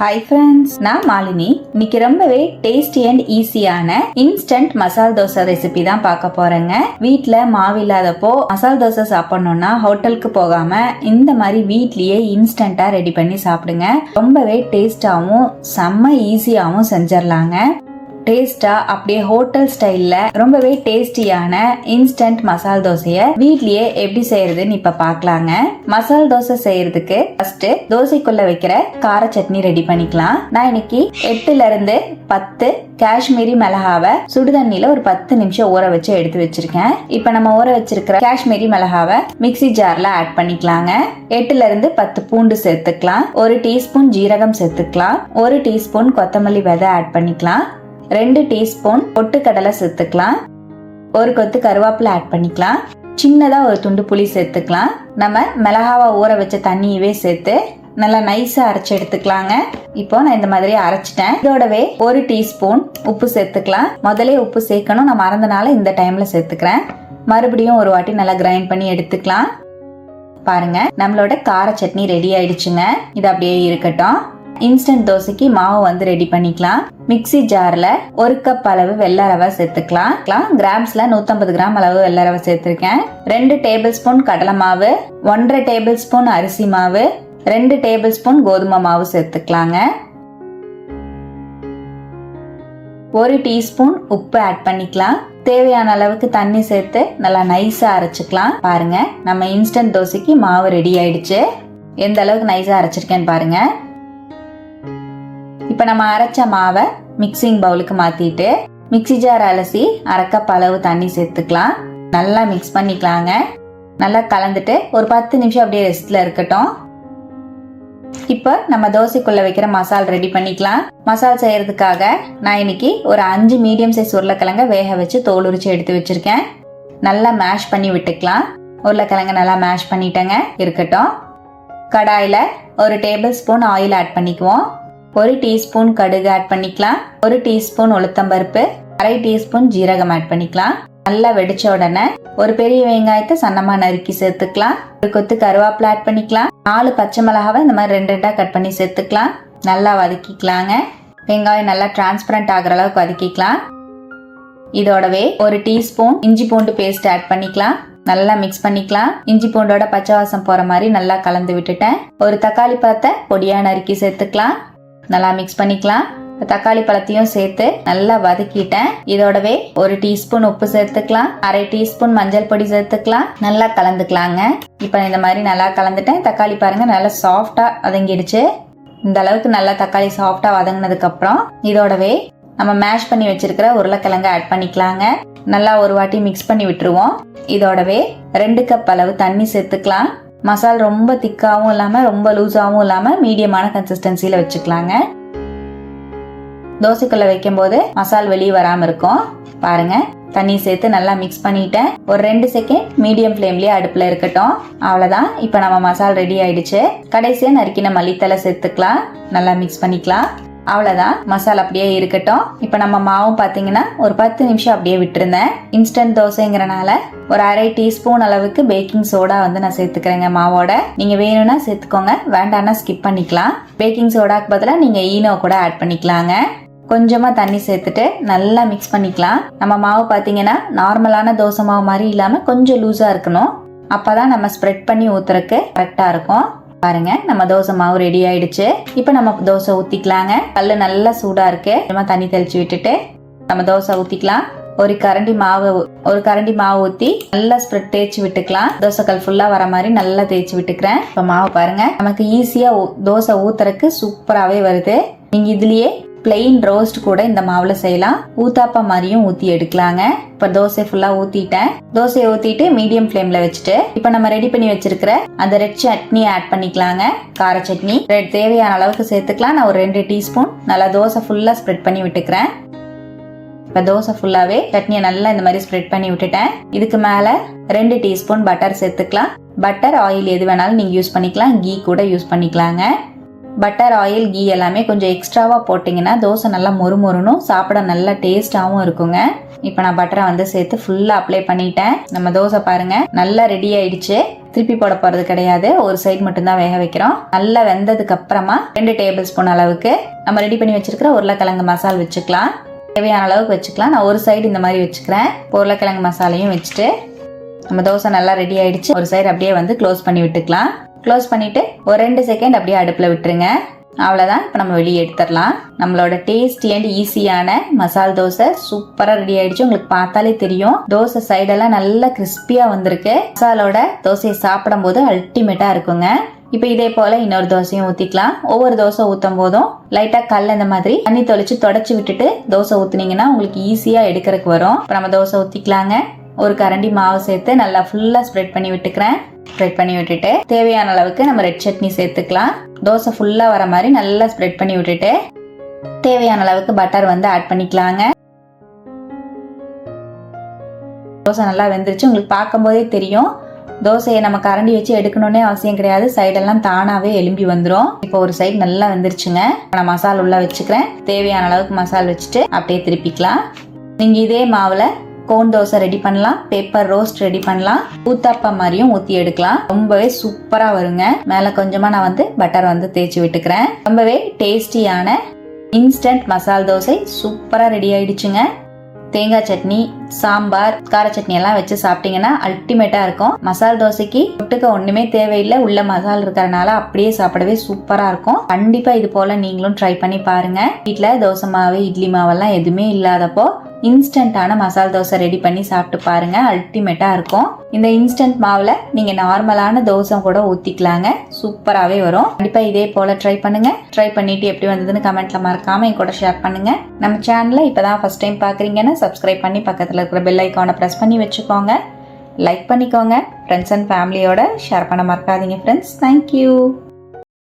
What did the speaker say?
Hi friends, நான் மாலினி. இன்னைக்கு ரொம்பவே டேஸ்டி அண்ட் ஈஸியான இன்ஸ்டன்ட் மசால் தோசை ரெசிபி தான் பார்க்க போறேங்க. வீட்ல மாவு இல்லாதப்போ மசால் தோசை சாப்பிடணும்னா ஹோட்டலுக்கு போகாம இந்த மாதிரி வீட்லயே இன்ஸ்டன்டா ரெடி பண்ணி சாப்பிடுங்க. ரொம்பவே டேஸ்டாவும் செம்ம ஈஸியாவும் செஞ்சிடலாங்க. டேஸ்டா அப்படியே ஹோட்டல் ஸ்டைல்ல ரொம்பவே டேஸ்டியான இன்ஸ்டன்ட் மசால் தோசைய வீட்லயே எப்படி செய்யறதுன்னு இப்ப பாக்கலாங்க. மசால் தோசை செய்யறதுக்கு ஃபர்ஸ்ட் தோசைக்குள்ள வைக்கிற கார சட்னி ரெடி பண்ணிக்கலாம். நான் இன்னைக்கு 8ல இருந்து 10 காஷ்மீரி மிளகாவை சுடுதண்ணில ஒரு 10 நிமிஷம் ஊற வச்சு எடுத்து வச்சிருக்கேன். இப்ப நம்ம ஊற வச்சிருக்கிற காஷ்மீரி மிளகாவை மிக்ஸி ஜார்ல ஆட் பண்ணிக்கலாங்க. 8ல இருந்து 10 பூண்டு சேர்த்துக்கலாம். 1 டீஸ்பூன் ஜீரகம் சேர்த்துக்கலாம். 1 டீஸ்பூன் கொத்தமல்லி விதை ஆட் பண்ணிக்கலாம். 2 டீஸ்பூன் பொட்டுக்கடலை சேர்த்துக்கலாம். 1 கொத்து கருவேப்பிலை ஆட் பண்ணிக்கலாம். சின்னதா ஒரு துண்டு புளி சேர்த்துக்கலாம். நம்ம மிளகாவை ஊற வச்ச தண்ணியவே சேர்த்து நல்லா நைஸா அரைச்சு எடுத்துக்கலாங்க. இப்போ நான் இந்த மாதிரி அரைச்சிட்டேன். இதோடவே 1 டீஸ்பூன் உப்பு சேர்த்துக்கலாம். முதலே உப்பு சேர்க்கணும், நான் மறந்தனால இந்த டைம்ல சேர்த்துக்கிறேன். மறுபடியும் ஒரு வாட்டி நல்லா கிரைண்ட் பண்ணி எடுத்துக்கலாம். பாருங்க, நம்மளோட கார சட்னி ரெடி ஆயிடுச்சுங்க. இது அப்படியே இருக்கட்டும். இன்ஸ்டன்ட் தோசைக்கு மாவு வந்து ரெடி பண்ணிக்கலாம். மிக்ஸி ஜார்ல 1 கப் அளவு வெள்ளை ரவை சேர்த்துக்கலாம். கிராம்ஸ்ல 150 கிராம் அளவு வெள்ளை ரவை சேர்த்திருக்கேன். 2 டேபிள் ஸ்பூன் கடலை மாவு, 1.5 டேபிள் ஸ்பூன் அரிசி மாவு, 2 டேபிள் ஸ்பூன் கோதுமை மாவு சேர்த்துக்கலாங்க. 1 டீஸ்பூன் உப்பு ஆட் பண்ணிக்கலாம். தேவையான அளவுக்கு தண்ணி சேர்த்து நல்லா நைஸா அரைச்சுக்கலாம். பாருங்க, நம்ம இன்ஸ்டன்ட் தோசைக்கு மாவு ரெடி ஆயிடுச்சு. எந்த அளவுக்கு நைஸா அரைச்சிருக்கேன்னு பாருங்க. இப்ப நம்ம அரைச்ச மாவை மிக்சிங் பவுலுக்கு மாத்திட்டு மிக்ஸி ஜார் அலசி 1/2 கப் அளவு தண்ணி சேர்த்துக்கலாம். நல்லா மிக்ஸ் பண்ணிக்கலாங்க. நல்லா கலந்துட்டு ஒரு 10 நிமிஷம் அப்படியே ரெஸ்ட்ல இருக்கட்டும். இப்ப நம்ம தோசைக்குள்ள வைக்கிற மசால் ரெடி பண்ணிக்கலாம். மசால் செய்யறதுக்காக நான் இன்னைக்கு ஒரு 5 மீடியம் சைஸ் உருளைக்கிழங்க வேக வச்சு தோல் உரிச்சு எடுத்து வச்சிருக்கேன். நல்லா மேஷ் பண்ணி விட்டுக்கலாம். உருளைக்கிழங்க நல்லா மேஷ் பண்ணிட்டேங்க, இருக்கட்டும். கடாயில 1 டேபிள் ஸ்பூன் ஆயில் ஆட் பண்ணிக்குவோம். 1 டீஸ்பூன் கடுகு ஆட் பண்ணிக்கலாம். 1 டீஸ்பூன் உளுத்தம்பருப்பு, 1/2 டீஸ்பூன் ஜீரகம் ஆட் பண்ணிக்கலாம். நல்லா வெடிச்ச உடனே ஒரு பெரிய வெங்காயத்தை சன்னமா நறுக்கி சேர்த்துக்கலாம். 1 கொத்து கருவேப்பிலை ஆட் பண்ணிக்கலாம். 4 பச்சை மிளகாவை இந்த மாதிரி 2 கட் பண்ணி சேர்த்துக்கலாம். நல்லா வதக்கிக்கலாங்க. வெங்காயம் நல்லா டிரான்ஸ்பரண்ட் ஆகுற அளவுக்கு வதக்கிக்கலாம். இதோடவே 1 டீஸ்பூன் இஞ்சி பூண்டு பேஸ்ட் ஆட் பண்ணிக்கலாம். நல்லா மிக்ஸ் பண்ணிக்கலாம். இஞ்சி பூண்டோட பச்சை வாசம் போற மாதிரி நல்லா கலந்து விட்டுட்டேன். ஒரு தக்காளி பழத்தை பொடியா நறுக்கி சேர்த்துக்கலாம். நல்லா மிக்ஸ் பண்ணிக்கலாம். தக்காளி பழத்தையும் சேர்த்து நல்லா வதக்கிட்டேன். இதோடவே 1 டீஸ்பூன் உப்பு சேர்த்துக்கலாம். 1/2 டீஸ்பூன் மஞ்சள் பொடி சேர்த்துக்கலாம். நல்லா கலந்துக்கலாங்க. இப்ப இந்த மாதிரி நல்லா கலந்துட்டேன். தக்காளி பாருங்க நல்லா சாஃப்டா வதங்கிடுச்சு. இந்த அளவுக்கு நல்லா தக்காளி சாஃப்டா வதங்கினதுக்கு அப்புறம் இதோடவே நம்ம மேஷ் பண்ணி வச்சிருக்கிற உருளைக்கிழங்கு ஆட் பண்ணிக்கலாங்க. நல்லா ஒரு வாட்டி மிக்ஸ் பண்ணி விட்டுருவோம். இதோடவே 2 கப் அளவு தண்ணி சேர்த்துக்கலாம். மசால் ரொம்ப திக்காவும் இல்லாம ரொம்ப லூஸாவும் இல்லாம மீடியமான கன்சிஸ்டன்சில வச்சுக்கலாங்க. தோசைக்குள்ள வைக்கும் போது மசால் வெளியே வராம இருக்கும். பாருங்க, தண்ணி சேர்த்து நல்லா மிக்ஸ் பண்ணிட்டேன். ஒரு 2 செகண்ட் மீடியம் ஃப்ளேம்லயே அடுப்புல இருக்கட்டும். அவ்வளவுதான். இப்ப நம்ம மசால் ரெடி ஆயிடுச்சு. கடைசியா நறுக்கின மல்லித்தலை சேர்த்துக்கலாம். நல்லா மிக்ஸ் பண்ணிக்கலாம். அவ்வளவுதான், மசாலா அப்படியே இருக்கட்டும். இப்ப நம்ம மாவும் பாத்தீங்கன்னா ஒரு 10 நிமிஷம் அப்படியே விட்டுருந்தேன். இன்ஸ்டன்ட் தோசைங்கிறனால ஒரு 1/2 டீஸ்பூன் அளவுக்கு பேக்கிங் சோடா வந்து நான் சேர்த்துக்கிறேங்க மாவோட. நீங்க வேணும்னா சேர்த்துக்கோங்க, வேண்டாம்னா ஸ்கிப் பண்ணிக்கலாம். பேக்கிங் சோடாக்கு பதிலா நீங்க ஈனோ கூட ஆட் பண்ணிக்கலாங்க. கொஞ்சமா தண்ணி சேர்த்துட்டு நல்லா மிக்ஸ் பண்ணிக்கலாம். நம்ம மாவு பாத்தீங்கன்னா நார்மலான தோசை மாவு மாதிரி இல்லாம கொஞ்சம் லூஸா இருக்கணும். அப்பதான் நம்ம ஸ்ப்ரெட் பண்ணி ஊத்துறதுக்கு கரெக்டா இருக்கும். பாருங்க, நம்ம தோசை மாவு ரெடி ஆயிடுச்சு. இப்ப நம்ம தோசை ஊத்திக்கலாங்க. கல்லு நல்லா சூடா இருக்கு. தண்ணி தெளிச்சு விட்டுட்டு நம்ம தோசை ஊத்திக்கலாம். ஒரு கரண்டி மாவு ஊத்தி நல்லா ஸ்ப்ரெட் தேய்ச்சி விட்டுக்கலாம். தோசைக்கல் ஃபுல்லா வர மாதிரி நல்லா தேய்ச்சி விட்டுக்கிறேன். இப்ப மாவு பாருங்க, நமக்கு ஈஸியா தோசை ஊத்துறதுக்கு சூப்பராவே வருது. நீங்க இதுலயே பிளெயின் ரோஸ்ட் கூட இந்த மாவுல செய்யலாம். ஊத்தாப்பா மாதிரியும் ஊத்தி எடுக்கலாங்க. இப்ப தோசை ஃபுல்லா ஊத்திட்டேன். தோசையை ஊத்திட்டு மீடியம் ஃப்ளேம்ல வச்சுட்டு இப்ப நம்ம ரெடி பண்ணி வச்சிருக்கிற அந்த ரெட் சட்னி ஆட் பண்ணிக்கலாங்க. கார சட்னி தேவையான அளவுக்கு சேர்த்துக்கலாம். நான் ஒரு 2 டீஸ்பூன் நல்லா தோசை ஃபுல்லா ஸ்ப்ரெட் பண்ணி விட்டுக்கிறேன். இப்ப தோசை ஃபுல்லாவே சட்னியை நல்லா இந்த மாதிரி ஸ்ப்ரெட் பண்ணி விட்டுட்டேன். இதுக்கு மேல 2 டீஸ்பூன் பட்டர் சேர்த்துக்கலாம். பட்டர் ஆயில் எது வேணாலும் நீங்க யூஸ் பண்ணிக்கலாம். கீ கூட யூஸ் பண்ணிக்கலாங்க. பட்டர் ஆயில் கீ எல்லாமே கொஞ்சம் எக்ஸ்ட்ராவா போட்டீங்கன்னா தோசை நல்லா மொறுமொறுனும் சாப்பிட நல்லா டேஸ்டாவும் இருக்குங்க. இப்ப நான் பட்டரை வந்து சேர்த்து ஃபுல்லா அப்ளை பண்ணிட்டேன். நம்ம தோசை பாருங்க நல்லா ரெடி ஆயிடுச்சு. திருப்பி போட போறது கிடையாது, ஒரு சைடு மட்டும்தான் வேக வைக்கிறோம். நல்லா வெந்ததுக்கு அப்புறமா 2 டேபிள் ஸ்பூன் அளவுக்கு நம்ம ரெடி பண்ணி வச்சிருக்கிற உருளைக்கிழங்கு மசால் வச்சுக்கலாம். தேவையான அளவுக்கு வச்சுக்கலாம். நான் ஒரு சைடு இந்த மாதிரி வச்சுக்கிறேன். உருளைக்கிழங்கு மசாலையும் வச்சுட்டு நம்ம தோசை நல்லா ரெடி ஆயிடுச்சு. ஒரு சைடு அப்படியே வந்து க்ளோஸ் பண்ணி விட்டுக்கலாம். க்ளோஸ் பண்ணிட்டு ஒரு 2 செகண்ட் அப்படியே அடுப்புல விட்டுருங்க. அவ்வளவுதான். இப்போ நம்ம வெளியே எடுத்துடலாம். நம்மளோட டேஸ்டி அண்ட் ஈஸியான மசால் தோசை சூப்பரா ரெடி ஆயிடுச்சு. உங்களுக்கு பார்த்தாலே தெரியும், தோசை சைடெல்லாம் நல்லா கிறிஸ்பியா வந்திருக்கு. மசாலோட தோசையை சாப்பிடும் போது அல்டிமேட்டா இருக்குங்க. இப்போ இதே போல இன்னொரு தோசையும் ஊத்திக்கலாம். ஒவ்வொரு தோசை ஊத்தும் போதும் லைட்டா கல் இந்த மாதிரி தண்ணி தொளிச்சு தொடச்சு விட்டுட்டு தோசை ஊத்துனீங்கன்னா உங்களுக்கு ஈஸியா எடுக்கிறதுக்கு வரும். இப்போ நம்ம தோசை ஊத்திக்கலாங்க. ஒரு கரண்டி மாவு சேர்த்து நல்லா ஃபுல்லா ஸ்ப்ரெட் பண்ணி விட்டுக்கிறேன். ஸ்ப்ரெட் பண்ணி விட்டுட்டு தேவையான அளவுக்கு நம்ம ரெட் சட்னி சேர்த்துக்கலாம். தோசை ஃபுல்லா வர மாதிரி நல்லா ஸ்ப்ரெட் பண்ணி விட்டுட்டு தேவையான அளவுக்கு பட்டர் வந்து ஆட் பண்ணிக்கலாங்க. தோசை நல்லா வெந்துருச்சு. உங்களுக்கு பார்க்கும் போதே தெரியும், தோசையை நம்ம கரண்டி வச்சு எடுக்கணும்னே அவசியம் கிடையாது, சைடெல்லாம் தானாவே எலும்பி வந்துடும். இப்போ ஒரு சைடு நல்லா வெந்துருச்சுங்க. நான் மசால் உள்ள வச்சுக்கிறேன். தேவையான அளவுக்கு மசால் வச்சுட்டு அப்படியே திருப்பிக்கலாம். நீங்க இதே மாவுல கோன் தோசை ரெடி பண்ணலாம், பேப்பர் ரோஸ்ட் ரெடி பண்ணலாம், ஊத்தாப்பம் மாதிரியும் ஊத்தி எடுக்கலாம். ரொம்பவே சூப்பரா வருங்க. மேல கொஞ்சமா நான் வந்து பட்டர் வந்து தேய்ச்சி விட்டுக்கிறேன். ரொம்பவே டேஸ்டியான இன்ஸ்டன்ட் மசால் தோசை சூப்பரா ரெடி ஆயிடுச்சுங்க. தேங்காய் சட்னி, சாம்பார், கார சட்னி எல்லாம் வச்சு சாப்பிட்டீங்கன்னா அல்டிமேட்டா இருக்கும். மசால் தோசைக்கு தொட்டுக்க ஒண்ணுமே தேவையில்லை, உள்ள மசால் இருக்கிறதுனால அப்படியே சாப்பிடவே சூப்பரா இருக்கும். கண்டிப்பா இது போல நீங்களும் ட்ரை பண்ணி பாருங்க. வீட்டுல தோசை மாவு, இட்லி மாவெல்லாம் எதுவுமே இல்லாதப்போ இன்ஸ்டன்டான மசால் தோசை ரெடி பண்ணி சாப்பிட்டு பாருங்க, அல்டிமேட்டா இருக்கும். இந்த இன்ஸ்டன்ட் மாவுல நீங்க நார்மலான தோசை கூட ஊத்திக்கலாங்க, சூப்பராகவே வரும். கண்டிப்பா இதே போல ட்ரை பண்ணுங்க. ட்ரை பண்ணிட்டு எப்படி வந்ததுன்னு கமெண்ட்ல மறக்காம என் கூட ஷேர் பண்ணுங்க. நம்ம சேனலை இப்பதான் ஃபர்ஸ்ட் டைம் பாக்குறீங்கன்னா சப்ஸ்கிரைப் பண்ணி பக்கத்துல இருக்கிற பெல் ஐக்கானை பிரஸ் பண்ணி வச்சுக்கோங்க. லைக் பண்ணிக்கோங்க. ஃப்ரெண்ட்ஸ் அண்ட் ஃபேமிலியோட ஷேர் பண்ண மறக்காதீங்க ஃப்ரெண்ட்ஸ். தேங்க்யூ.